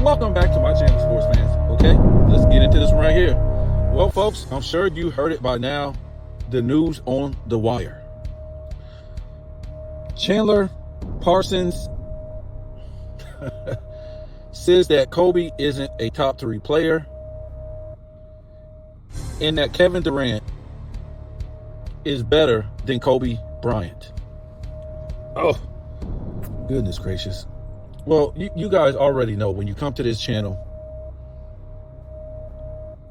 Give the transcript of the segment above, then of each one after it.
welcome back to my channel, sports fans. Okay, let's get into this one right here. Well, folks, I'm sure you heard it by now. The news on the wire. Chandler Parsons says that Kobe isn't a top 3 player and that Kevin Durant is better than Kobe Bryant. Oh, goodness gracious. Well, you guys already know when you come to this channel,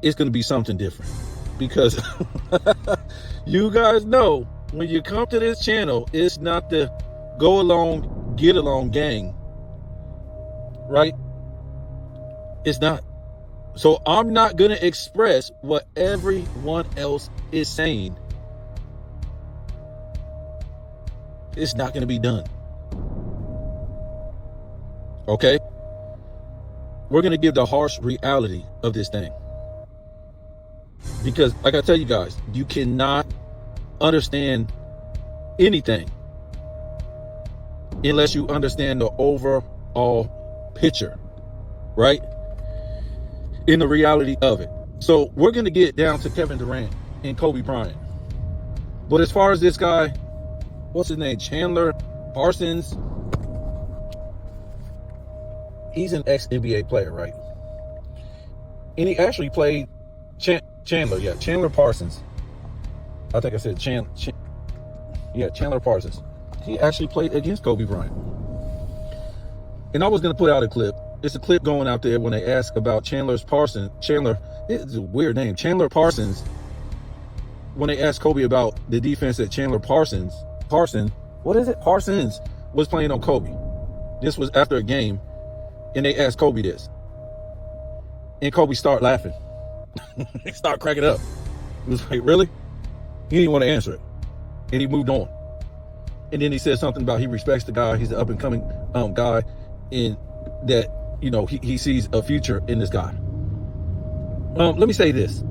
it's going to be something different because you guys know when you come to this channel, it's not the go along, get along gang, right? It's not. So I'm not going to express what everyone else is saying. It's not going to be done. Okay? We're going to give the harsh reality of this thing. Because, like I tell you guys, you cannot understand anything unless you understand the overall picture, right? In the reality of it. So we're going to get down to Kevin Durant and Kobe Bryant. But as far as this guy, what's his name? Chandler Parsons. He's an ex-NBA player, right? And he actually played Chandler Parsons. I think I said Chandler Parsons. He actually played against Kobe Bryant. And I was going to put out a clip. It's a clip going out there when they ask about Chandler, it's a weird name, Chandler Parsons. When they asked Kobe about the defense that Parsons was playing on Kobe. This was after a game. And they asked Kobe this. And Kobe started laughing. He started cracking up. He was like, really? He didn't want to answer it. And he moved on. And then he said something about he respects the guy. He's an up and coming guy. And that, you know, he sees a future in this guy. Let me say this.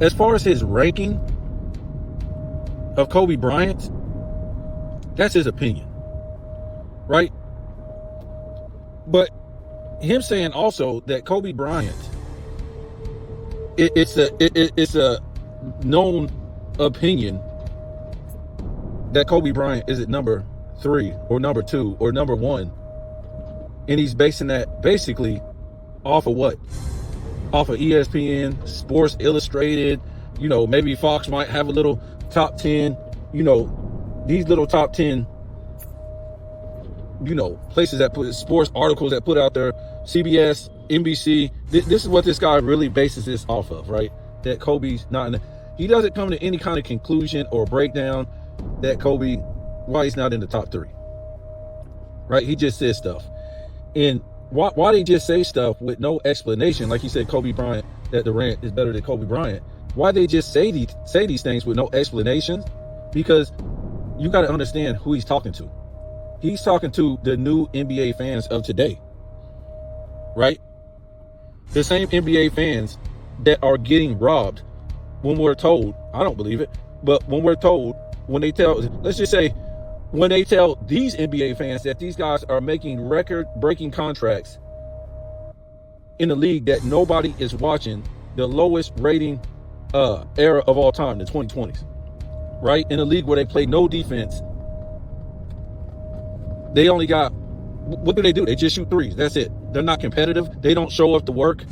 As far as his ranking of Kobe Bryant, that's his opinion. Right? But him saying also that Kobe Bryant, it's a known opinion that Kobe Bryant is at number 3 or number 2 or number 1. And he's basing that basically off of what? Off of ESPN, Sports Illustrated, you know, maybe Fox might have a little top 10, you know, these little top 10, you know, places that put sports articles that put out there, CBS, NBC. This is what this guy really bases this off of, right? That Kobe's not he doesn't come to any kind of conclusion or breakdown that Kobe, why he's not in the top 3, right? He just says stuff. And why they just say stuff with no explanation, like he said, Kobe Bryant, that Durant is better than Kobe Bryant. Why they just say these things with no explanations? Because you got to understand who he's talking to. He's talking to the new NBA fans of today, right? The same NBA fans that are getting robbed when we're told, I don't believe it, but when we're told, when they tell, let's just say, when they tell these NBA fans that these guys are making record-breaking contracts in a league that nobody is watching, the lowest rating era of all time, the 2020s, right? In a league where they play no defense. They only got, what do? They just shoot threes. That's it. They're not competitive. They don't show up to work.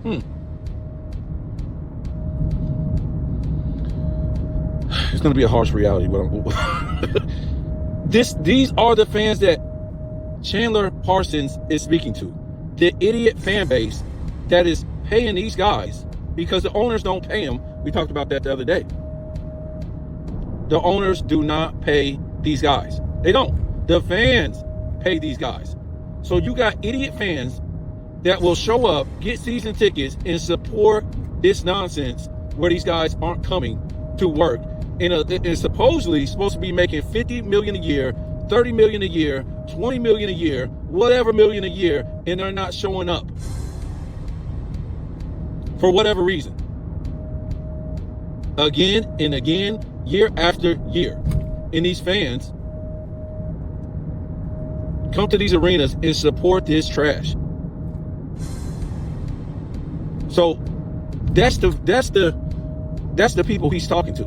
It's going to be a harsh reality. These are the fans that Chandler Parsons is speaking to. The idiot fan base that is paying these guys because the owners don't pay them. We talked about that the other day. The owners do not pay these guys. They don't. The fans pay these guys. So you got idiot fans that will show up, get season tickets, and support this nonsense where these guys aren't coming to work. And supposedly supposed to be making $50 million a year, $30 million a year, $20 million a year, whatever million a year, and they're not showing up for whatever reason. Again and again, year after year. And these fans come to these arenas and support this trash. So that's the people he's talking to.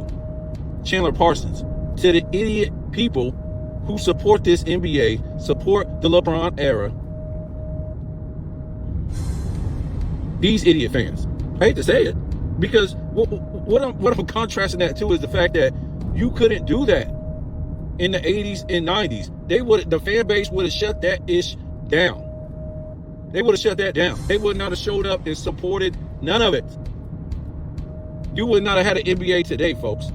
Chandler Parsons, to the idiot people who support this NBA, support the LeBron era. These idiot fans. I hate to say it, because what I'm contrasting that to is the fact that you couldn't do that in the 80s and 90s. The fan base would have shut that ish down. They would have shut that down. They would not have showed up and supported none of it. You would not have had an NBA today, folks.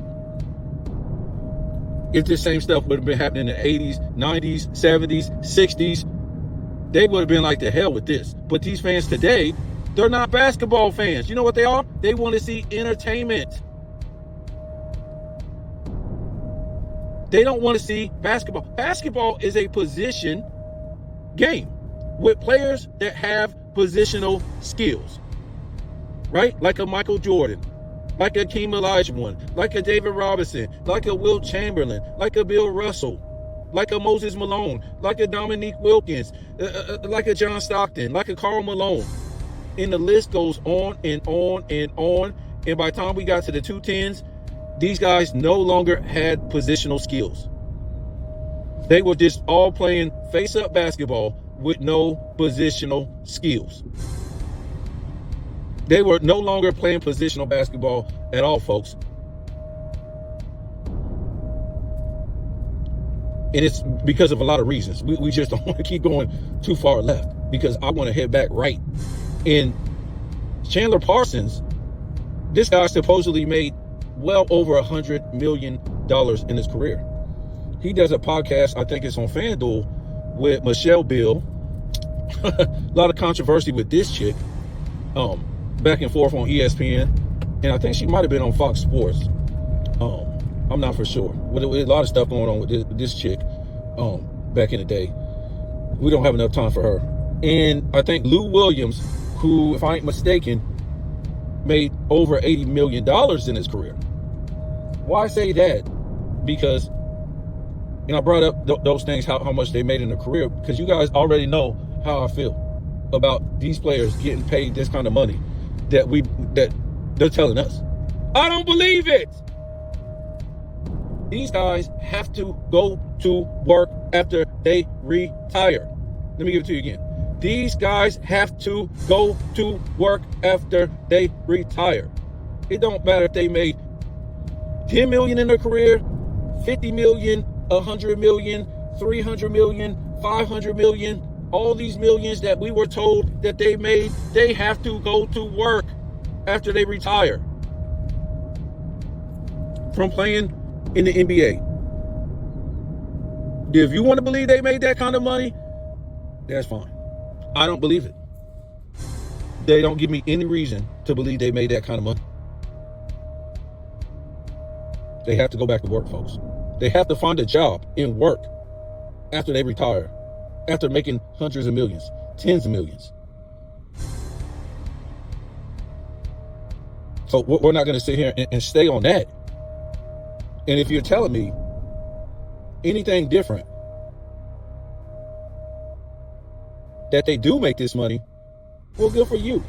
If this same stuff would have been happening in the 80s, 90s, 70s, 60s, they would have been like, the hell with this. But these fans today, they're not basketball fans. You know what they are? They want to see entertainment. They don't want to see basketball. Basketball is a position game with players that have positional skills, right? Like a Michael Jordan, like a Hakeem Olajuwon, like a David Robinson, like a Wilt Chamberlain, like a Bill Russell, like a Moses Malone, like a Dominique Wilkins, like a John Stockton, like a Karl Malone. And the list goes on and on and on. And by the time we got to the 210s, these guys no longer had positional skills. They were just all playing face-up basketball with no positional skills. They were no longer playing positional basketball at all, folks. And it's because of a lot of reasons. We just don't want to keep going too far left, because I want to head back right. And Chandler Parsons, this guy supposedly made well over $100 million in his career. He does a podcast, I think it's on FanDuel, with Michelle Beall. A lot of controversy with this chick, back and forth on ESPN, and I think she might have been on Fox Sports. I'm not for sure. With a lot of stuff going on with this chick back in the day. We don't have enough time for her. And I think Lou Williams, who, if I ain't mistaken, made over $80 million in his career. Why say that? Because, I brought up those things, how much they made in their career, because you guys already know how I feel about these players getting paid this kind of money that they're telling us. I don't believe it. These guys have to go to work after they retire. Let me give it to you again. These guys have to go to work after they retire. It don't matter if they made $10 million in their career, 50 million, 100 million, 300 million, 500 million, all these millions that we were told that they made, they have to go to work after they retire from playing in the NBA. If you want to believe they made that kind of money, that's fine. I don't believe it. They don't give me any reason to believe they made that kind of money. They have to go back to work, folks. They have to find a job and work after they retire, after making hundreds of millions, tens of millions. So we're not going to sit here and stay on that. And if you're telling me anything different, that they do make this money, well, good for you.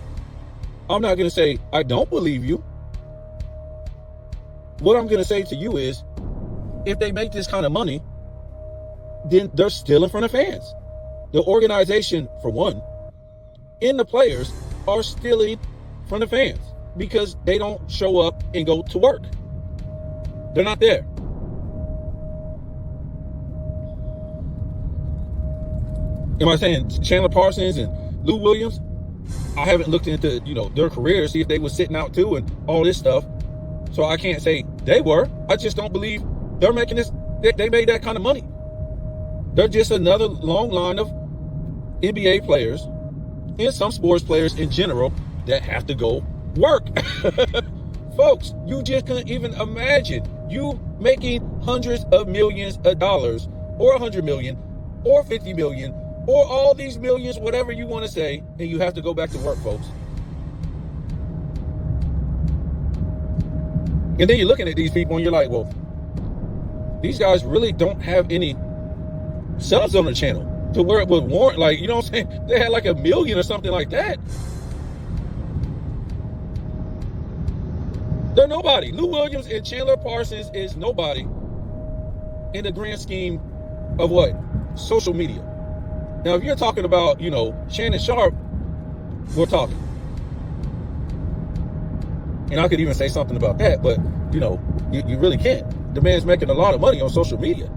I'm not going to say I don't believe you. What I'm going to say to you is, if they make this kind of money, then they're still in front of fans. The organization, for one, and the players are still in front of fans because they don't show up and go to work. They're not there. Am I saying Chandler Parsons and Lou Williams? I haven't looked into, their careers, see if they were sitting out too and all this stuff. So I can't say they were. I just don't believe they're making this. They made that kind of money. They're just another long line of NBA players and some sports players in general that have to go work. Folks, you just couldn't even imagine you making hundreds of millions of dollars, or 100 million, or 50 million, or all these millions, whatever you want to say, and you have to go back to work, folks. And then you're looking at these people and you're like, well, these guys really don't have any subs on the channel. to where it would warrant, like, you know what I'm saying? They had like 1 million or something like that. They're nobody. Lou Williams and Chandler Parsons is nobody in the grand scheme of what? Social media. Now, if you're talking about, you know, Shannon Sharp, we're talking. And I could even say something about that, but, you know, you really can't. The man's making a lot of money on social media.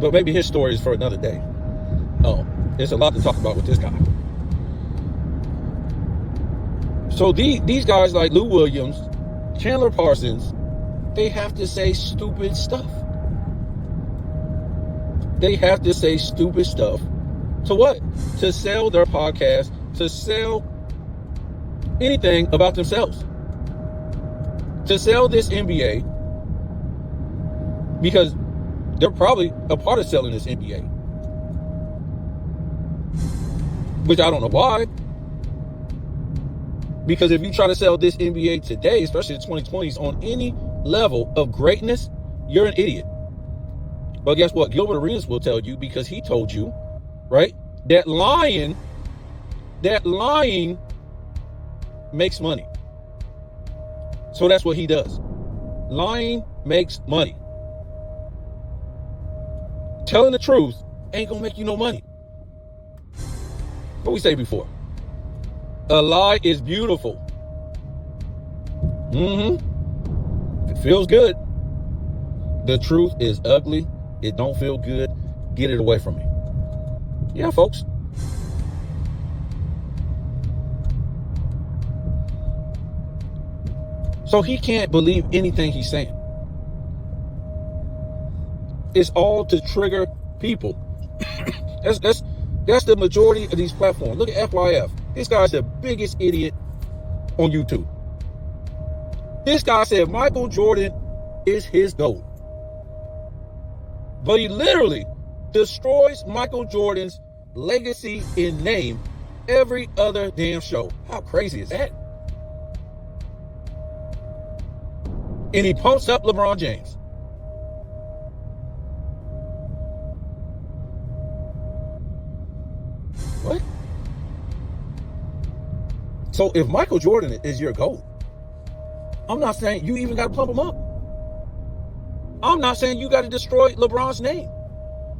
But maybe his story is for another day. There's a lot to talk about with this guy. So these guys like Lou Williams, Chandler Parsons, they have to say stupid stuff. They have to say stupid stuff. To what? To sell their podcast, to sell anything about themselves. To sell this NBA, because they're probably a part of selling this NBA. Which I don't know why. Because if you try to sell this NBA today, especially the 2020s, on any level of greatness, you're an idiot. But guess what? Gilbert Arenas will tell you, because he told you, right, that lying makes money. So that's what he does. Lying makes money. Telling the truth ain't gonna make you no money. What we say before? A lie is beautiful. It feels good. The truth is ugly. It don't feel good. Get it away from me. Yeah, folks. So he can't believe anything he's saying. It's all to trigger people. That's the majority of these platforms. Look at FYF. This guy's the biggest idiot on YouTube. This guy said Michael Jordan is his GOAT. But he literally destroys Michael Jordan's legacy in name every other damn show. How crazy is that? And he pumps up LeBron James. What? So if Michael Jordan is your GOAT, I'm not saying you even got to pump him up. I'm not saying you got to destroy LeBron's name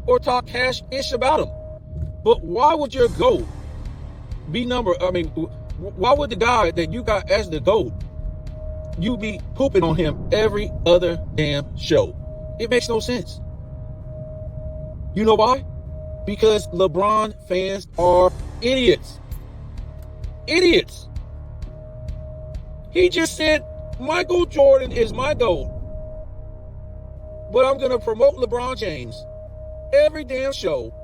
or talk cash-ish about him. But why would your GOAT be why would the guy that you got as the GOAT, you be pooping on him every other damn show? It makes no sense. You know why? Because LeBron fans are idiots. Idiots. He just said, Michael Jordan is my GOAT, but I'm going to promote LeBron James every damn show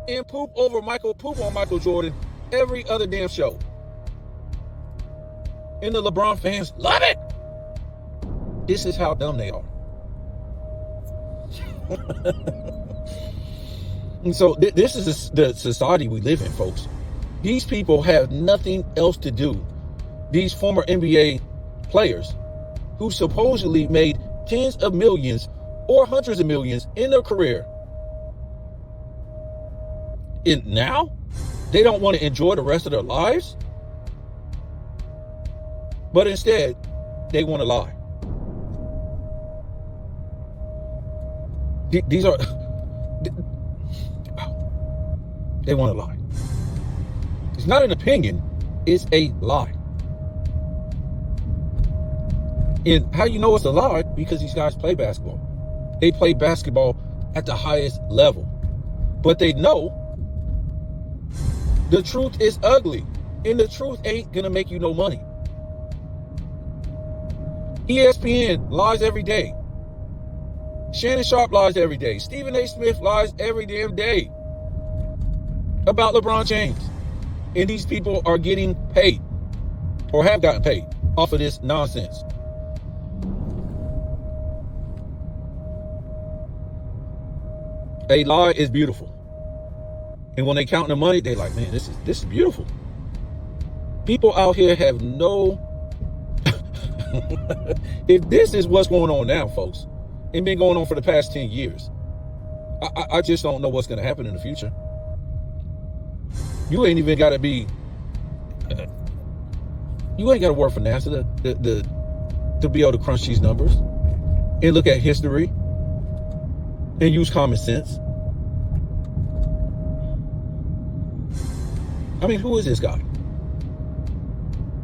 and poop on Michael Jordan every other damn show. And the LeBron fans love it. This is how dumb they are. And so this is the society we live in, folks. These people have nothing else to do. These former NBA players who supposedly made tens of millions or hundreds of millions in their career. And now they don't want to enjoy the rest of their lives. But instead, they want to lie. These are... They want to lie. It's not an opinion. It's a lie. And how you know it's a lie? Because these guys play basketball. They play basketball at the highest level. But they know the truth is ugly. And the truth ain't going to make you no money. ESPN lies every day. Shannon Sharp lies every day. Stephen A. Smith lies every damn day about LeBron James. And these people are getting paid, or have gotten paid, off of this nonsense. A lie is beautiful. And when they count the money, they're like, man, this is beautiful. People out here have no... If this is what's going on now, folks, it's been going on for the past 10 years. I just don't know what's going to happen in the future. You ain't even got to be. You ain't got to work for NASA to be able to crunch these numbers and look at history and use common sense. I mean, who is this guy?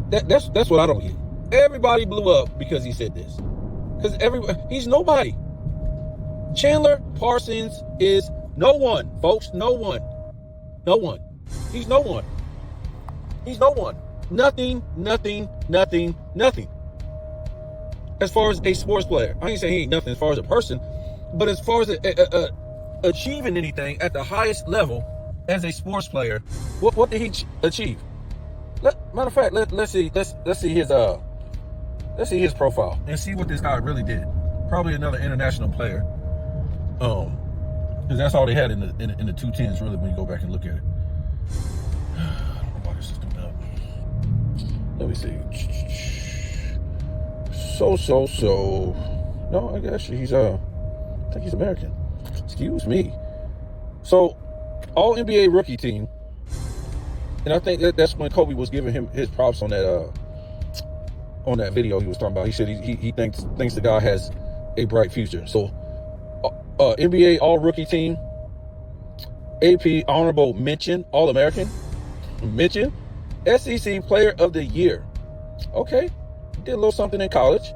That's what I don't get. Everybody blew up because he said this. Because he's nobody. Chandler Parsons is no one, folks. No one. No one. He's no one. He's no one. Nothing. As far as a sports player, I ain't saying he ain't nothing as far as a person, but as far as achieving anything at the highest level as a sports player, what did he achieve? Matter of fact, let's see his profile and see what this guy really did. Probably another international player, because that's all they had in the 210s really when you go back and look at it. I don't know why this is doing that. Let me see. So. No, I guess I think he's American. Excuse me. So, all NBA rookie team, and I think that's when Kobe was giving him his props on that video he was talking about. He said he thinks the guy has a bright future. So, NBA all rookie team, AP honorable mention, All American mention, SEC Player of the Year. Okay, did a little something in college.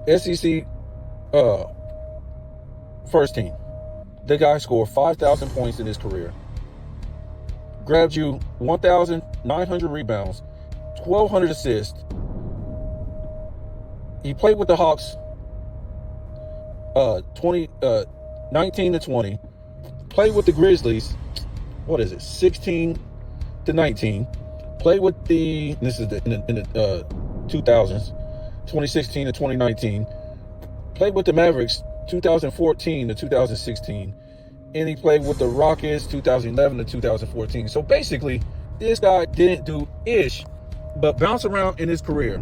SEC first team. The guy scored 5,000 points in his career. Grabbed you 1,900 rebounds, 1,200 assists. He played with the Hawks 19 to 20. Played with the Grizzlies, 16 to 19. Played with in the 2000s, 2016 to 2019. Played with the Mavericks 2014 to 2016. And he played with the Rockets 2011 to 2014. So basically, this guy didn't do ish but bounce around in his career.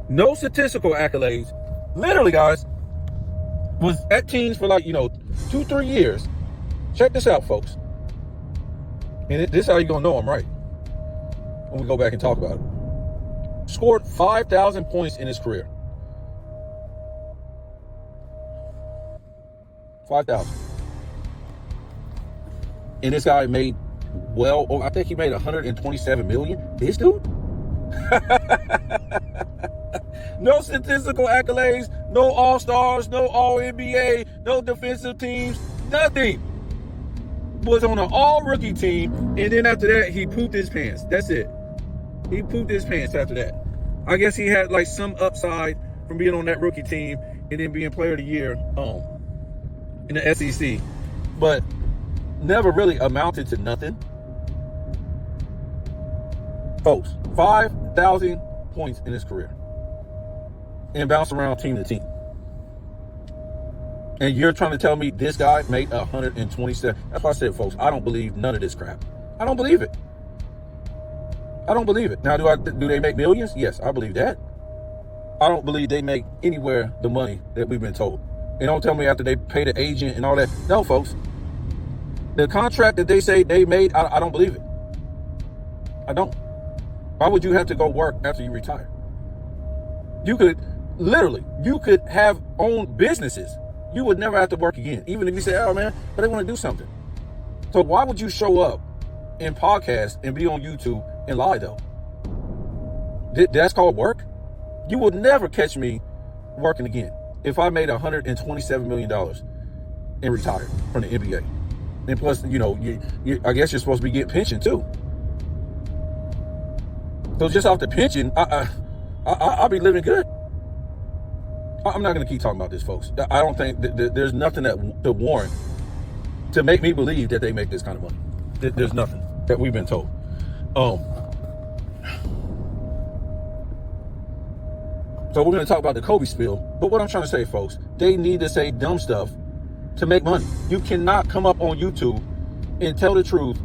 No statistical accolades. Literally, guys, was at teams for 2-3 years. Check this out, folks. And this is how you're going to know I'm right when we go back and talk about it. Scored 5,000 points in his career. 5,000. And this guy made I think he made 127 million. This dude? No statistical accolades, no All-Stars, no All-NBA, no defensive teams, nothing. Was on an all-rookie team, and then after that, he pooped his pants. That's it. He pooped his pants after that. I guess he had some upside from being on that rookie team and then being Player of the Year in the SEC, but never really amounted to nothing. Folks, 5,000 points in his career and bounced around team to team. And you're trying to tell me this guy made 127? That's why I said, folks, I don't believe none of this crap. I don't believe it. I don't believe it. Now, do they make millions? Yes, I believe that. I don't believe they make anywhere the money that we've been told. And don't tell me after they pay the agent and all that. No, folks. The contract that they say they made, I don't believe it. I don't. Why would you have to go work after you retire? You could have owned businesses. You would never have to work again. Even if you say, oh man, but they want to do something. So why would you show up in podcasts and be on YouTube and lie though? That's called work? You would never catch me working again if I made $127 million and retired from the NBA. And plus, I guess you're supposed to be getting pension too. So just off the pension, I'll be living good. I'm not going to keep talking about this, folks. I don't think there's nothing to warrant to make me believe that they make this kind of money. There's nothing that we've been told. So we're going to talk about the Kobe spill. But what I'm trying to say, folks, they need to say dumb stuff to make money. You cannot come up on YouTube and tell the truth.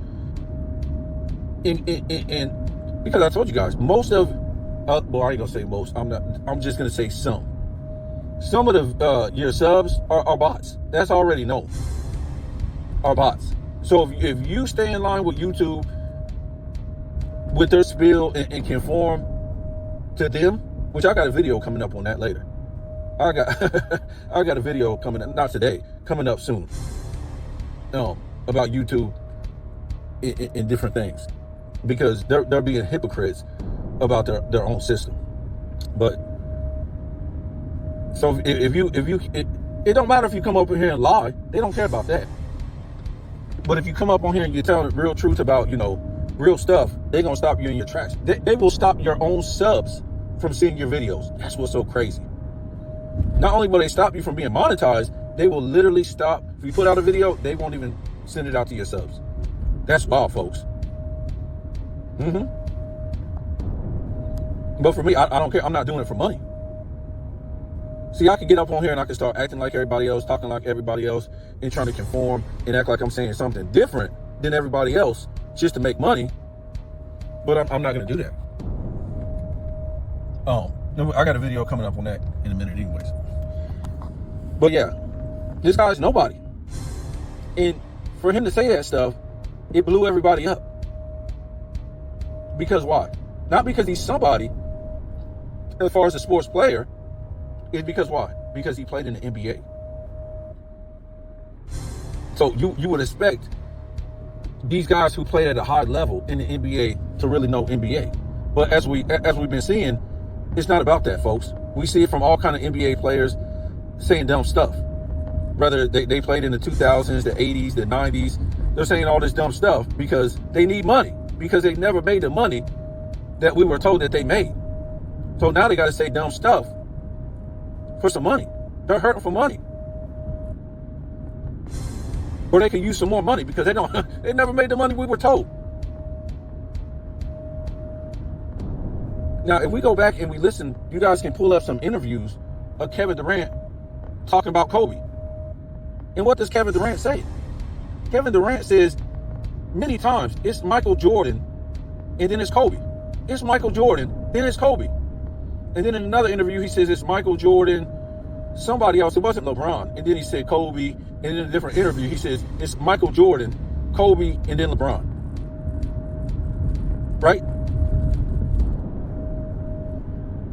And because I told you guys, most of, well, I ain't going to say most. I'm just going to say some. some of the your subs are bots. That's already known. Are bots. So if you stay in line with YouTube with their spiel and conform to them, which I got a video coming up on that later. I got a video coming up, not today, coming up soon. About YouTube and different things, because they're being hypocrites about their own system. But so if you it don't matter if you come up in here and lie, they don't care about that. But if you come up on here and you tell the real truth about, real stuff, they're gonna stop you in your tracks. They will stop your own subs from seeing your videos. That's what's so crazy. Not only will they stop you from being monetized, they will literally stop. If you put out a video, they won't even send it out to your subs. That's wild, folks. But for me, I don't care. I'm not doing it for money. See, I could get up on here and I could start acting like everybody else, talking like everybody else, and trying to conform and act like I'm saying something different than everybody else just to make money. But I'm not going to do that. I got a video coming up on that in a minute anyways. But yeah, this guy's nobody. And for him to say that stuff, it blew everybody up. Because why? Not because he's somebody as far as a sports player. It's because why? Because he played in the NBA. So you would expect these guys who played at a high level in the NBA to really know NBA. But as we've been seeing, it's not about that, folks. We see it from all kind of NBA players saying dumb stuff. Whether they played in the 2000s, the 80s, the 90s, they're saying all this dumb stuff because they need money, because they never made the money that we were told that they made. So now they got to say dumb stuff for some money. They're hurting for money. Or they can use some more money because they never made the money we were told. Now, if we go back and we listen, you guys can pull up some interviews of Kevin Durant talking about Kobe. And what does Kevin Durant say? Kevin Durant says many times, it's Michael Jordan and then it's Kobe. It's Michael Jordan, then it's Kobe. And then in another interview, he says it's Michael Jordan, somebody else. It wasn't LeBron. And then he said Kobe. And in a different interview, he says it's Michael Jordan, Kobe, and then LeBron. Right?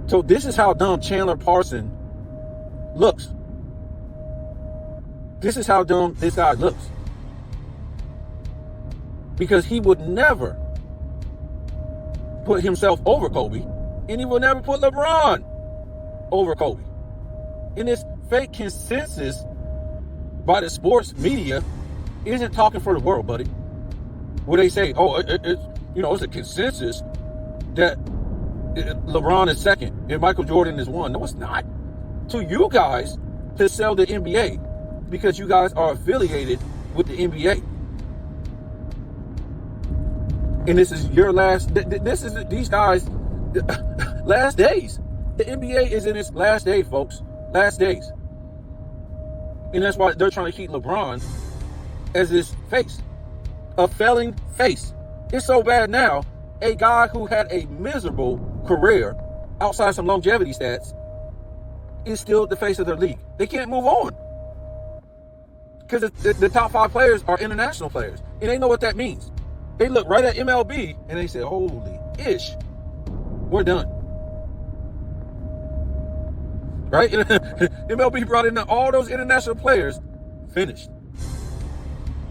So this is how dumb Chandler Parsons looks. This is how dumb this guy looks. Because he would never put himself over Kobe, and he would never put LeBron over Kobe. And this fake consensus by the sports media isn't talking for the world, buddy. Where they say, it's a consensus that LeBron is second and Michael Jordan is one. No, it's not. To you guys to sell the NBA because you guys are affiliated with the NBA. And this is your these guys' last days. The NBA is in its last day, folks. Last days. And that's why they're trying to keep LeBron as this face. A failing face. It's so bad now, a guy who had a miserable career outside some longevity stats is still the face of their league. They can't move on. Because the top 5 players are international players. And they know what that means. They look right at MLB and they say, holy ish, we're done. Right? MLB brought in all those international players, finished.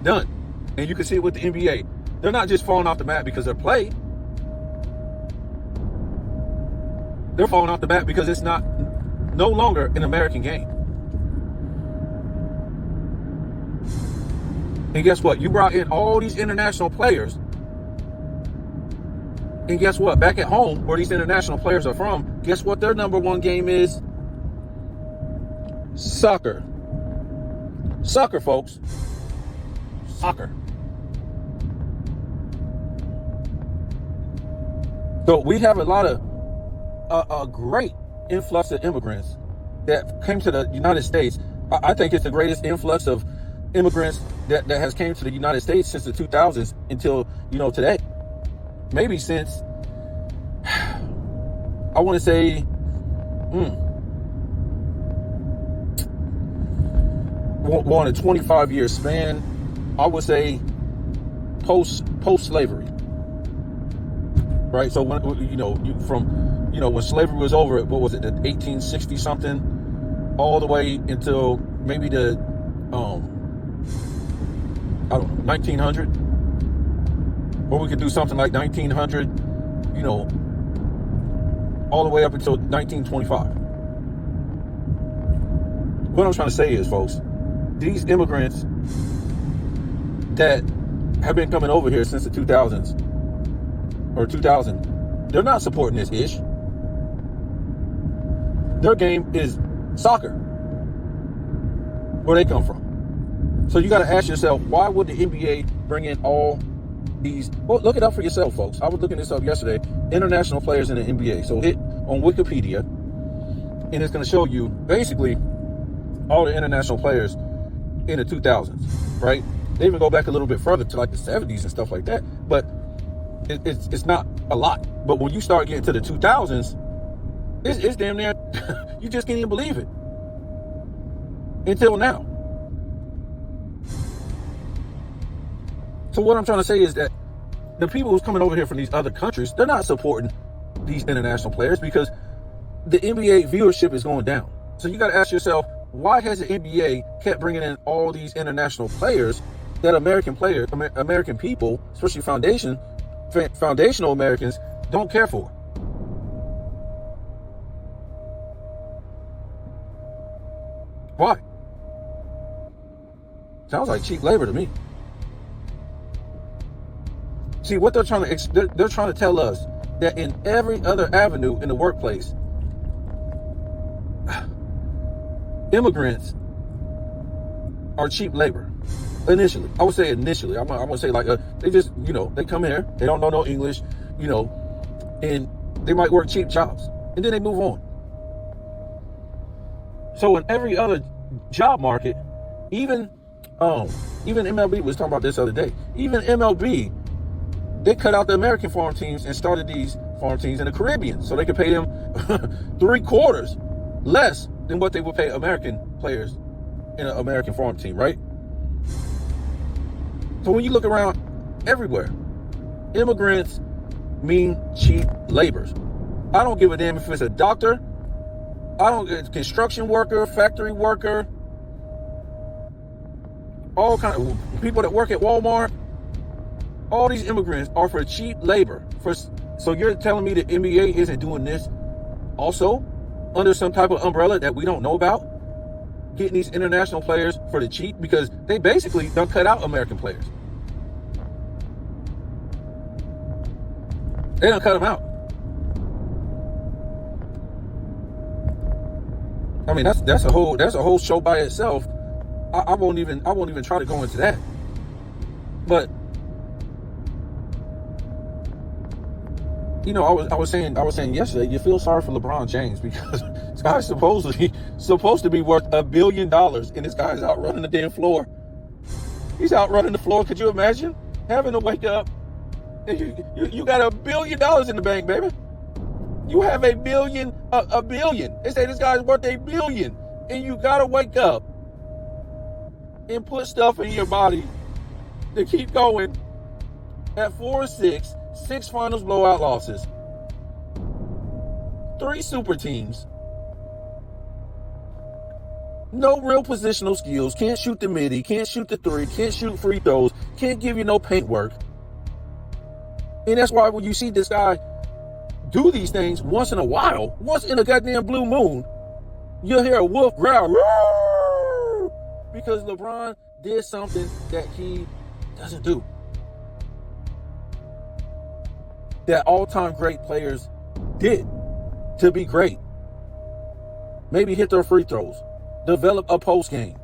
Done. And you can see it with the NBA. They're not just falling off the mat because they're played. They're falling off the mat because it's no longer an American game. And guess what? You brought in all these international players. And guess what? Back at home, where these international players are from, guess what their number one game is? Soccer. Soccer, folks. Soccer. So we have a lot of a great influx of immigrants that came to the United States. I think it's the greatest influx of immigrants that has came to the United States since the 2000s until, today. Maybe since, I want to say, on a 25-year span, I would say post slavery, right? So when when slavery was over, what was it, the 1860 something, all the way until maybe the 1900, or we could do something like 1900, all the way up until 1925. What I'm trying to say is, folks, these immigrants that have been coming over here since the 2000s or 2000, they're not supporting this ish. Their game is soccer, where they come from. So you got to ask yourself, why would the NBA bring in all these? Well, look it up for yourself, folks. I was looking this up yesterday. International players in the NBA. So hit on Wikipedia, and it's going to show you basically all the international players in the 2000s, right? They even go back a little bit further to like the 70s and stuff like that, but it's not a lot. But when you start getting to the 2000s, it's damn near, you just can't even believe it. Until now. So what I'm trying to say is that the people who's coming over here from these other countries, they're not supporting these international players because the NBA viewership is going down. So you got to ask yourself, why has the NBA kept bringing in all these international players that American people, especially foundational Americans, don't care for? Why? Sounds like cheap labor to me. See, what they're trying to tell us that in every other avenue in the workplace, immigrants are cheap labor. Initially, I would say initially. I'm gonna say like they just they come here, they don't know no English, and they might work cheap jobs, and then they move on. So in every other job market, even MLB was talking about this the other day. Even MLB, they cut out the American farm teams and started these farm teams in the Caribbean, so they could pay them 3/4 less than what they would pay American players in an American farm team, right? So when you look around everywhere, immigrants mean cheap laborers. I don't give a damn if it's a doctor, construction worker, factory worker, all kind of people that work at Walmart. All these immigrants are for cheap labor. So you're telling me the NBA isn't doing this also under some type of umbrella that we don't know about? Getting these international players for the cheap, because they basically done cut out American players. They done cut them out. I mean, that's a whole show by itself. I won't even try to go into that. But I was saying yesterday, you feel sorry for LeBron James because this guy's supposed to be worth $1 billion, and this guy's out running the damn floor. He's out running the floor. Could you imagine having to wake up and you got $1 billion in the bank, baby? You have a billion. They say this guy's worth $1 billion, and you gotta wake up and put stuff in your body to keep going at 4-6. 6 finals blowout losses, 3 super teams, no real positional skills, can't shoot the midi, can't shoot the 3, can't shoot free throws, can't give you no paint work. And that's why when you see this guy do these things once in a while, once in a goddamn blue moon, you'll hear a wolf growl, because LeBron did something that he doesn't do, that all-time great players did to be great. Maybe hit their free throws, develop a post game,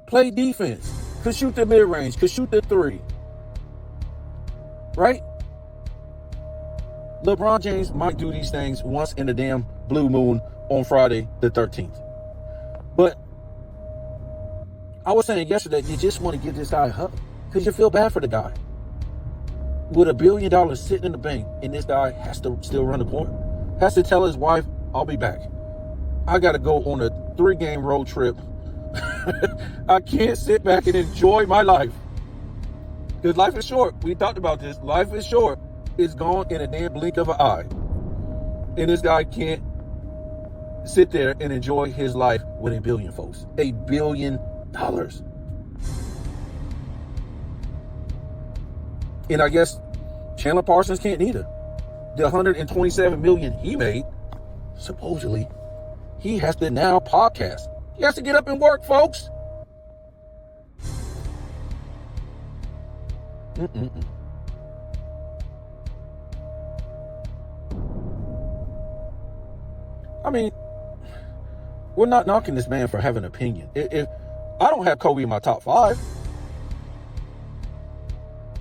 play defense, could shoot the mid-range, could shoot the 3, right? LeBron James might do these things once in the damn blue moon on Friday the 13th. But I was saying yesterday, you just want to give this guy a hug because you feel bad for the guy. With $1 billion sitting in the bank, and this guy has to still run the court, has to tell his wife, I'll be back. I got to go on a 3-game road trip I can't sit back and enjoy my life. Because life is short. We talked about this. Life is short. It's gone in a damn blink of an eye. And this guy can't sit there and enjoy his life with $1 billion, folks. $1 billion. And I guess Chandler Parsons can't either. The $127 million he made, supposedly, he has to now podcast. He has to get up and work, folks. I mean, we're not knocking this man for having an opinion. If I don't have Kobe in my top 5,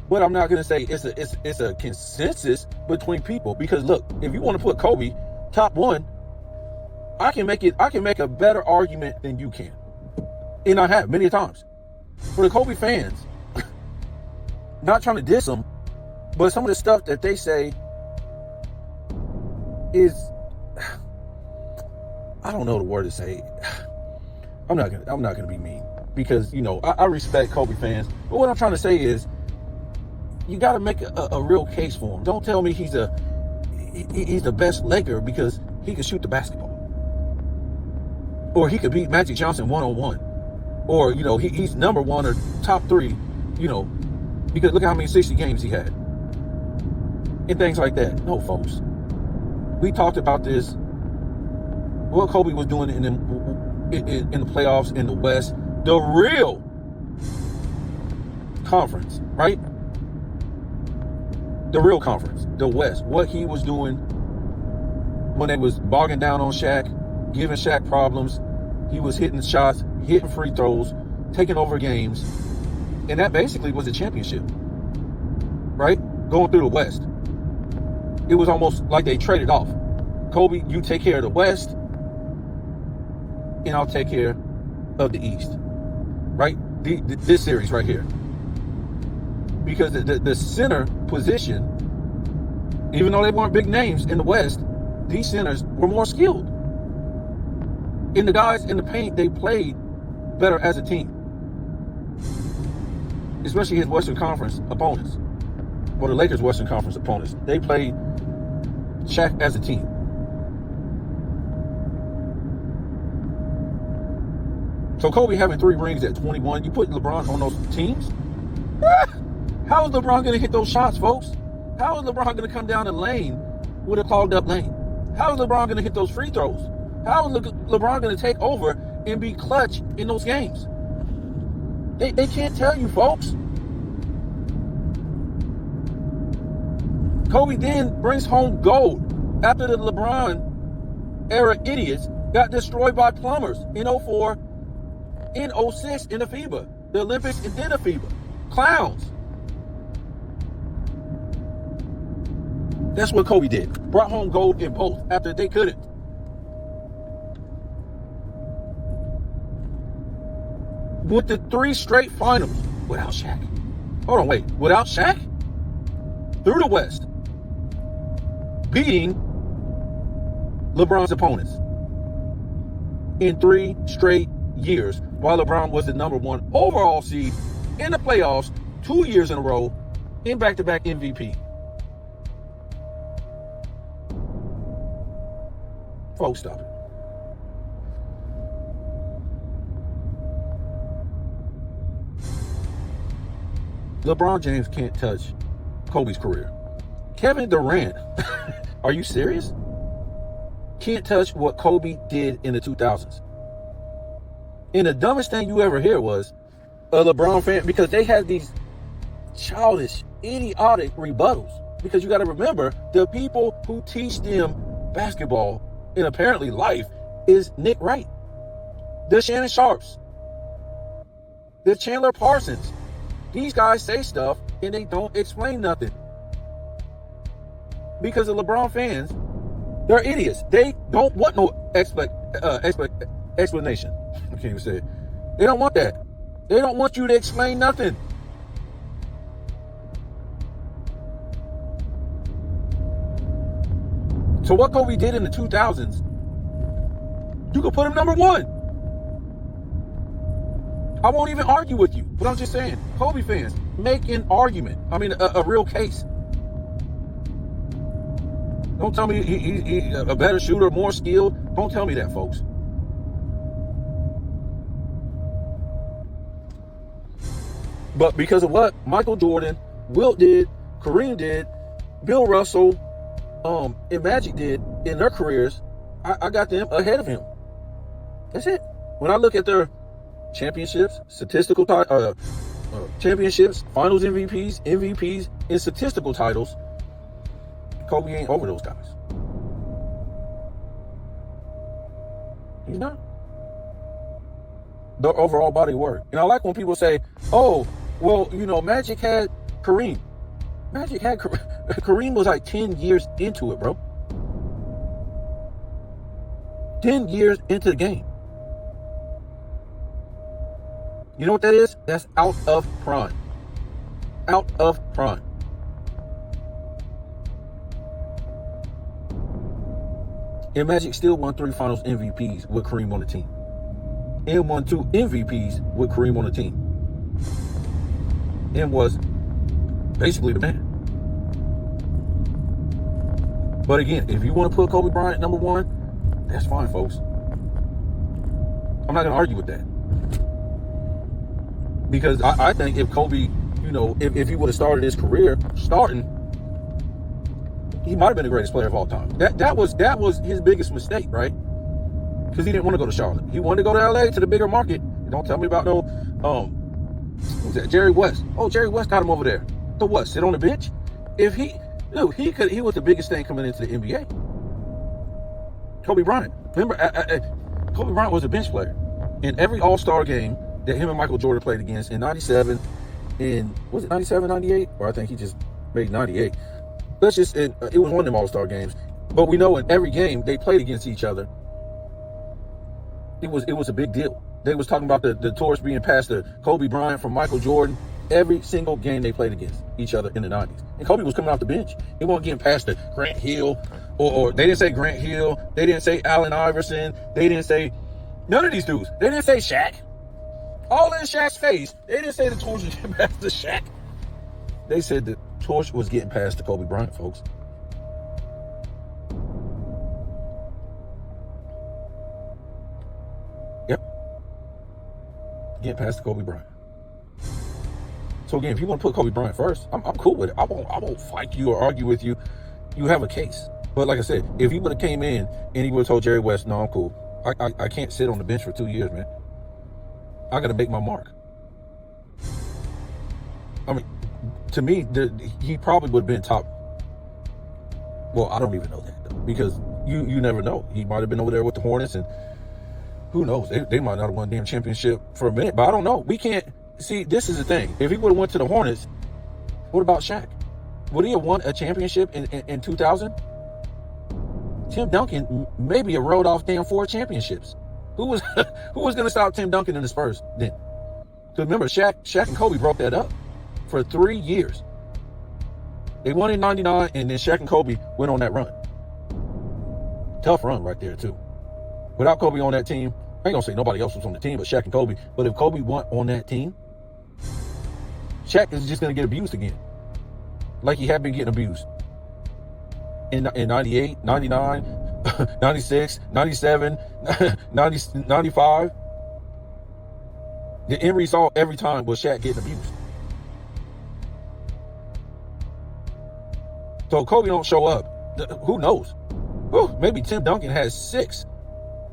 but I'm not going to say it's a consensus between people, because look, if you want to put Kobe top 1, I can make a better argument than you can, and I have many times. For the Kobe fans, not trying to diss them, but some of the stuff that they say is, I don't know the word to say. I'm not gonna be mean, because I respect Kobe fans, but what I'm trying to say is, you got to make a real case for him. Don't tell me he's the best Laker because he can shoot the basketball, or he could beat Magic Johnson 1-on-1, or he's number 1 or top 3, because look at how many 60 games he had, and things like that. No, folks, we talked about this. What Kobe was doing in the playoffs in the West, the real conference, right? The real conference, the West. What he was doing when they was bogging down on Shaq, giving Shaq problems. He was hitting shots, hitting free throws, taking over games. And that basically was a championship, right? Going through the West. It was almost like they traded off. Kobe, you take care of the West, and I'll take care of the East, right? This series right here. Because the center position, even though they weren't big names in the West, these centers were more skilled. And the guys in the paint, they played better as a team. Especially his Western Conference opponents, or the Lakers' Western Conference opponents. They played Shaq as a team. So Kobe having 3 rings at 21, you put LeBron on those teams? How is LeBron going to hit those shots, folks? How is LeBron going to come down the lane with a clogged up lane? How is LeBron going to hit those free throws? How is LeBron going to take over and be clutch in those games? They can't tell you, folks. Kobe then brings home gold after the LeBron era idiots got destroyed by plumbers in 04, in 06 in the FIBA, the Olympics, and then the FIBA. Clowns. That's what Kobe did. Brought home gold in both after they couldn't. With the 3 straight finals without Shaq. Hold on, wait. Without Shaq? Through the West. Beating LeBron's opponents in 3 straight years, while LeBron was the number 1 overall seed in the playoffs 2 years in a row, in back-to-back MVP. Folks, stop it. LeBron James can't touch Kobe's career. Kevin Durant, are you serious? Can't touch what Kobe did in the 2000s. And the dumbest thing you ever hear was a LeBron fan, because they had these childish, idiotic rebuttals. Because you got to remember, the people who teach them basketball and apparently life is Nick Wright, the Shannon Sharps, the Chandler Parsons. These guys say stuff and they don't explain nothing. Because the LeBron fans, they're idiots. They don't want no explanation. I can't even say it. They don't want that. They don't want you to explain nothing. So what Kobe did in the 2000s, you could put him number 1. I won't even argue with you. But I'm just saying, Kobe fans, make an argument. I mean, a real case. Don't tell me he's a better shooter, more skilled. Don't tell me that, folks. But because of what Michael Jordan, Wilt did, Kareem did, Bill Russell, and Magic did in their careers, I got them ahead of him. That's it. When I look at their championships, statistical championships, finals MVPs, and statistical titles, Kobe ain't over those guys. He's not. The overall body of work. And I like when people say, oh, well, Magic had Kareem. Magic had Kareem was like 10 years into it, bro. 10 years into the game. You know what that is? That's out of prime. Out of prime. And Magic still won 3 finals MVPs with Kareem on the team. And won 2 MVPs with Kareem on the team. And was basically the man. But again, if you want to put Kobe Bryant number 1, that's fine, folks. I'm not going to argue with that. Because I think if Kobe, if he would have started his career he might have been the greatest player of all time. That was his biggest mistake, right? Because he didn't want to go to Charlotte. He wanted to go to LA, to the bigger market. Don't tell me about who's that? Jerry West. Oh, Jerry West got him over there. So what? Sit on the bench? If he was the biggest thing coming into the NBA. Kobe Bryant. Remember, Kobe Bryant was a bench player in every All-Star game that him and Michael Jordan played against in 97, was it 97, 98? Or I think he just made 98. It was one of them All-Star games. But we know in every game they played against each other, it was a big deal. They was talking about the torch being passed to Kobe Bryant from Michael Jordan. Every single game they played against each other in the 90s. And Kobe was coming off the bench. He wasn't getting past to Grant Hill, or they didn't say Grant Hill. They didn't say Allen Iverson. They didn't say none of these dudes. They didn't say Shaq. All in Shaq's face. They didn't say the torch was getting past to Shaq. They said the torch was getting past to Kobe Bryant, folks. Yep. Getting past to Kobe Bryant. So again, if you want to put Kobe Bryant first, I'm cool with it. I won't fight you or argue with you. You have a case. But like I said, if he would have came in and he would have told Jerry West, no, I'm cool. I can't sit on the bench for 2 years, man. I got to make my mark. I mean, to me, he probably would have been top. Well, I don't even know that, though, because you never know. He might have been over there with the Hornets, and who knows? They might not have won a damn championship for a minute, but I don't know. We can't. See, this is the thing. If he would have went to the Hornets, what about Shaq? Would he have won a championship in 2000? Tim Duncan maybe have rolled off damn 4 championships. Who was going to stop Tim Duncan and the Spurs then? Because remember, Shaq and Kobe broke that up for 3 years. They won in 99, and then Shaq and Kobe went on that run. Tough run right there, too. Without Kobe on that team, I ain't going to say nobody else was on the team but Shaq and Kobe. But if Kobe weren't on that team, Shaq is just going to get abused again. Like he had been getting abused. In 98, 99, 96, 97, 90, 95. The end result every time was Shaq getting abused. So Kobe don't show up. Who knows? Maybe Tim Duncan has 6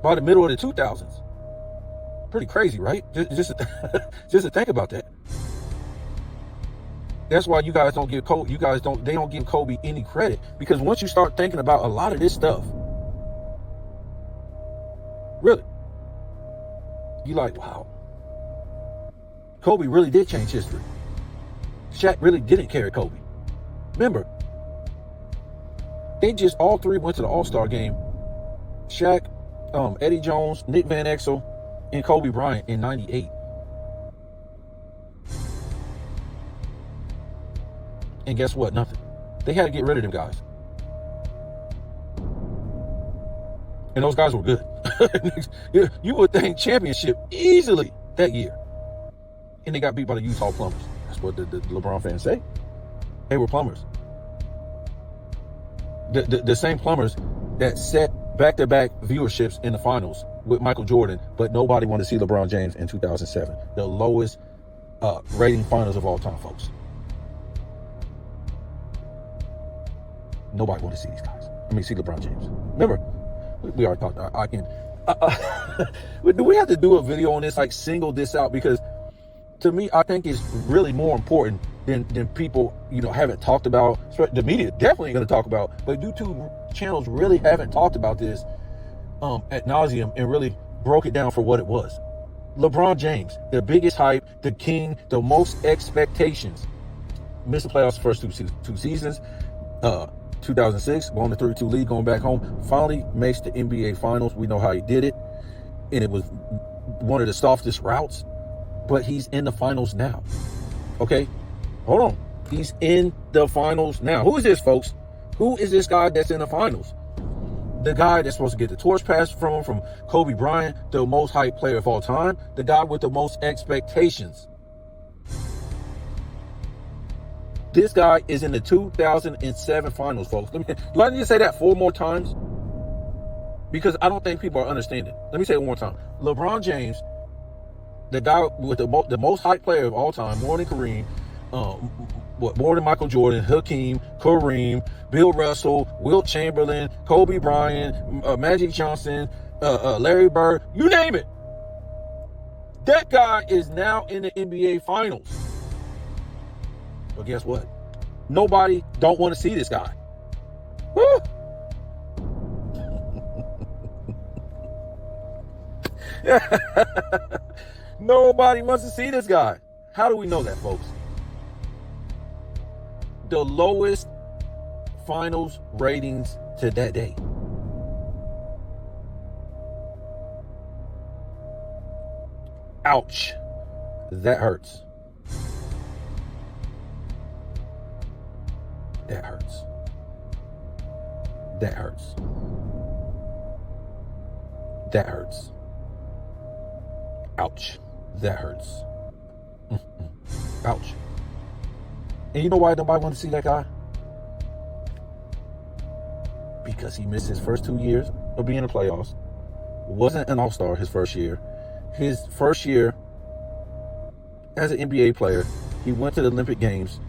by the middle of the 2000s. Pretty crazy, right? Just to think about that. That's why you guys don't give Kobe. They don't give Kobe any credit, because once you start thinking about a lot of this stuff, really, you like, wow, Kobe really did change history. Shaq really didn't carry Kobe. Remember, they just all 3 went to the All-Star game. Shaq, Eddie Jones, Nick Van Exel, and Kobe Bryant in 98. And guess what? Nothing. They had to get rid of them guys. And those guys were good. You would think championship easily that year. and they got beat by the Utah Plumbers. That's what the LeBron fans say. They were plumbers. The same plumbers that set back-to-back viewerships in the finals with Michael Jordan, but nobody wanted to see LeBron James in 2007. The lowest rating finals of all time, folks. Nobody wanted to see these guys. See LeBron James. Remember, we already talked. I can. Do we have to do a video on this? Like, single this out, because to me, I think it's really more important than people, haven't talked about. The media definitely going to talk about, but YouTube channels really haven't talked about this ad nauseum and really broke it down for what it was. LeBron James, the biggest hype, the king, the most expectations. Missed the playoffs the first two seasons. 2006, won the 3-2 lead, going back home. Finally makes the NBA Finals. We know how he did it, and it was one of the softest routes. But he's in the finals now. Okay, hold on. He's in the finals now. Who is this, folks? Who is this guy that's in the finals? The guy that's supposed to get the torch passed from Kobe Bryant, the most hyped player of all time. The guy with the most expectations. This guy is in the 2007 finals, folks. Do I need to say that 4 more times? Because I don't think people are understanding. Let me say it one more time. LeBron James, the guy with the most hyped player of all time, more than Kareem, more than Michael Jordan, Hakeem, Kareem, Bill Russell, Wilt Chamberlain, Kobe Bryant, Magic Johnson, Larry Bird, you name it. That guy is now in the NBA Finals. But guess what? Nobody don't want to see this guy. Woo! Nobody wants to see this guy. How do we know that, folks? The lowest finals ratings to that day. Ouch. That hurts. That hurts. That hurts. That hurts. Ouch. That hurts. Ouch. And you know why nobody wants to see that guy? Because he missed his first 2 years of being in the playoffs. Wasn't an all-star his first year. His first year as an NBA player, he went to the Olympic Games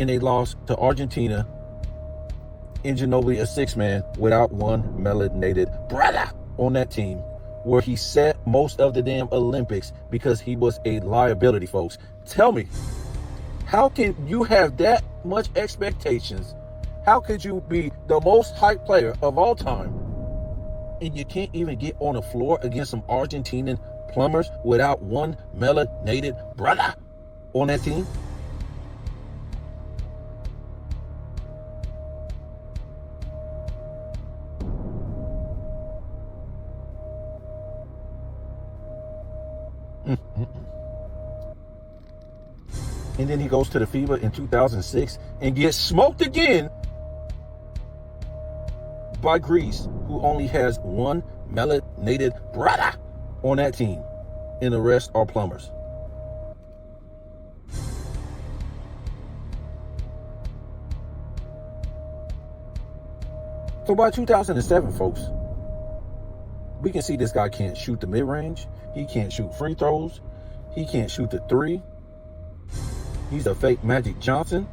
and they lost to Argentina in Ginobili, a 6-man, without one melanated brother on that team, where he set most of the damn Olympics because he was a liability, folks. Tell me, how can you have that much expectations? How could you be the most hyped player of all time and you can't even get on the floor against some Argentinian plumbers without one melanated brother on that team? And then he goes to the FIBA in 2006 and gets smoked again by Greece, who only has one melanated brother on that team, and the rest are plumbers. So by 2007, folks, we can see this guy can't shoot the mid-range. He can't shoot free throws. He can't shoot the three. He's a fake Magic Johnson.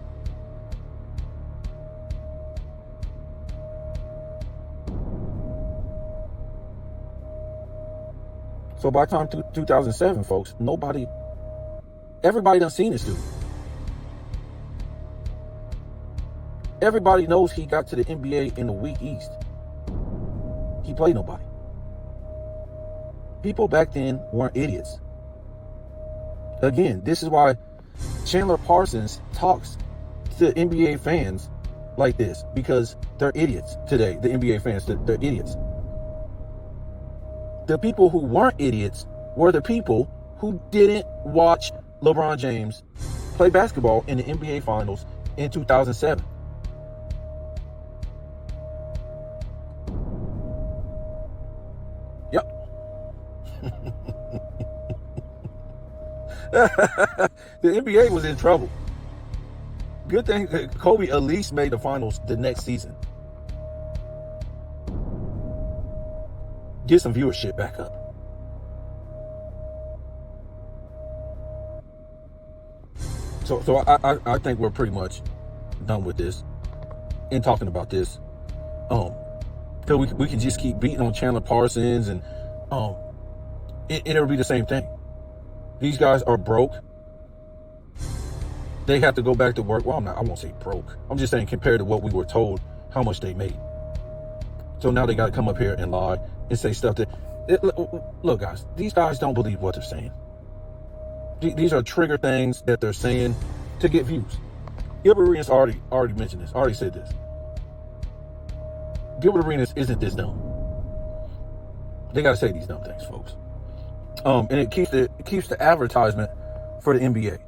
So by the time 2007, folks, everybody done seen this dude. Everybody knows he got to the NBA in the weak East. He played nobody. People back then weren't idiots. Again, this is why Chandler Parsons talks to NBA fans like this, because they're idiots today. The NBA fans, they're idiots. The people who weren't idiots were the people who didn't watch LeBron James play basketball in the NBA Finals in 2007. Yep. The NBA was in trouble. Good thing that Kobe at least made the finals the next season. Get some viewership back up. So I think we're pretty much done with this and talking about this. So we can just keep beating on Chandler Parsons, and it'll be the same thing. These guys are broke. They have to go back to work. Well, I won't say broke. I'm just saying compared to what we were told how much they made. So now they got to come up here and lie and say stuff that... Look, guys, these guys don't believe what they're saying. These are trigger things that they're saying to get views. Gilbert Arenas already mentioned this, already said this. Gilbert Arenas isn't this dumb. They got to say these dumb things, folks. And it keeps the advertisement for the NBA.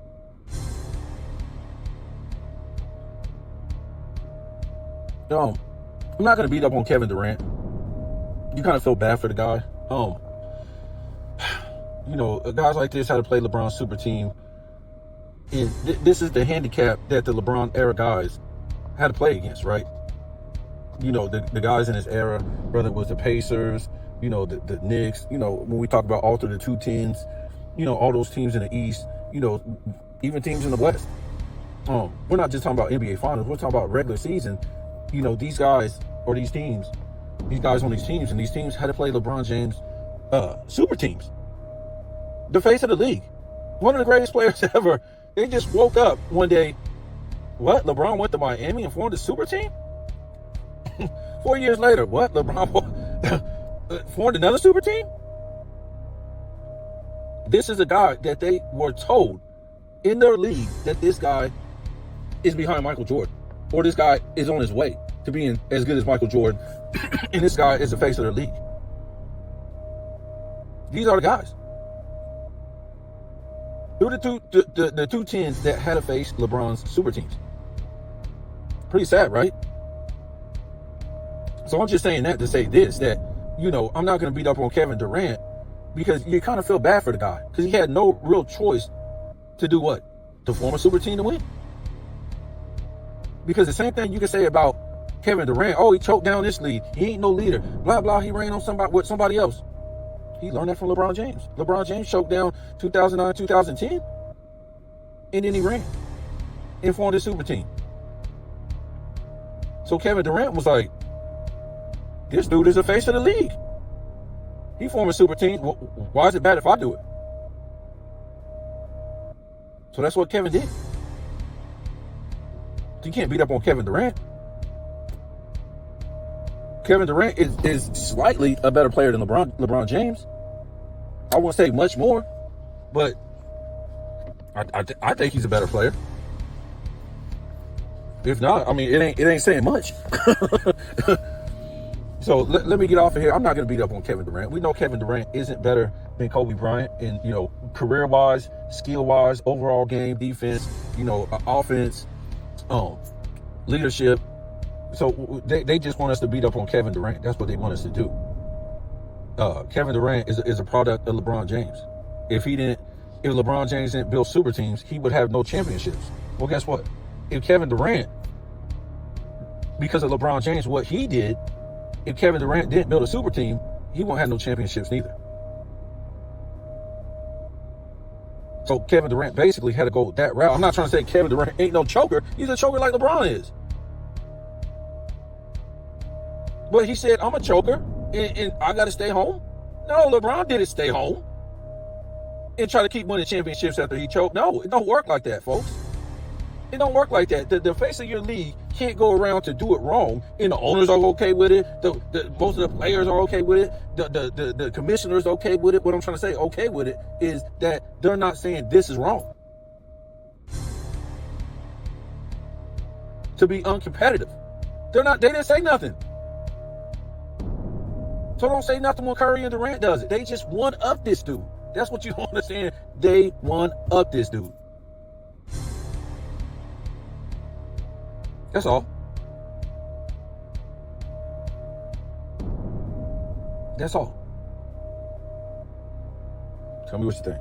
I'm not going to beat up on Kevin Durant. You kind of feel bad for the guy. Guys like this had to play LeBron's super team. And this is the handicap that the LeBron era guys had to play against, right? The guys in his era, whether it was the Pacers, the Knicks, when we talk about all through the 210s, all those teams in the East, even teams in the West. We're not just talking about NBA Finals. We're talking about regular season. These guys or these teams, these guys on these teams, and these teams had to play LeBron James super teams. The face of the league. One of the greatest players ever. They just woke up one day. What? LeBron went to Miami and formed a super team? 4 years later, what? LeBron formed another super team? This is a guy that they were told in their league that this guy is behind Michael Jordan. Or this guy is on his way to being as good as Michael Jordan. And this guy is the face of their league. These are the guys. Who are the two tens that had to face LeBron's super teams? Pretty sad, right? So I'm just saying that to say this, that, I'm not going to beat up on Kevin Durant because you kind of feel bad for the guy because he had no real choice to do what? To form a super team to win. Because the same thing you can say about Kevin Durant. Oh, he choked down this lead. He ain't no leader. Blah, blah. He ran on somebody else. He learned that from LeBron James. LeBron James choked down 2009, 2010. And then he ran and formed his super team. So Kevin Durant was like, this dude is the face of the league. He formed a super team. Why is it bad if I do it? So that's what Kevin did. You can't beat up on Kevin Durant. Kevin Durant is slightly a better player than LeBron James. I won't say much more, but I think he's a better player. If not, it ain't saying much. So let me get off of here. I'm not going to beat up on Kevin Durant. We know Kevin Durant isn't better than Kobe Bryant, and career-wise, skill-wise, overall game, defense, offense, leadership. So they just want us to beat up on Kevin Durant. That's what they want us to do. Kevin Durant is a product of LeBron James. If LeBron James didn't build super teams, he would have no championships. Well, guess what? If Kevin Durant, because of LeBron James, what he did, if Kevin Durant didn't build a super team, he won't have no championships neither. So Kevin Durant basically had to go that route. I'm not trying to say Kevin Durant ain't no choker. He's a choker like LeBron is. But he said, I'm a choker and I got to stay home. No, LeBron didn't stay home and try to keep winning championships after he choked. No, it don't work like that, folks. It don't work like that. The face of your league can't go around to do it wrong, and the owners are okay with it. Most of the players are okay with it. The commissioners are okay with it. What I'm trying to say, okay with it, is that they're not saying this is wrong. To be uncompetitive, they didn't say nothing. So don't say nothing when Curry and Durant does it. They just one up this dude. That's what you don't understand. They one up this dude. That's all. That's all. Tell me what you think.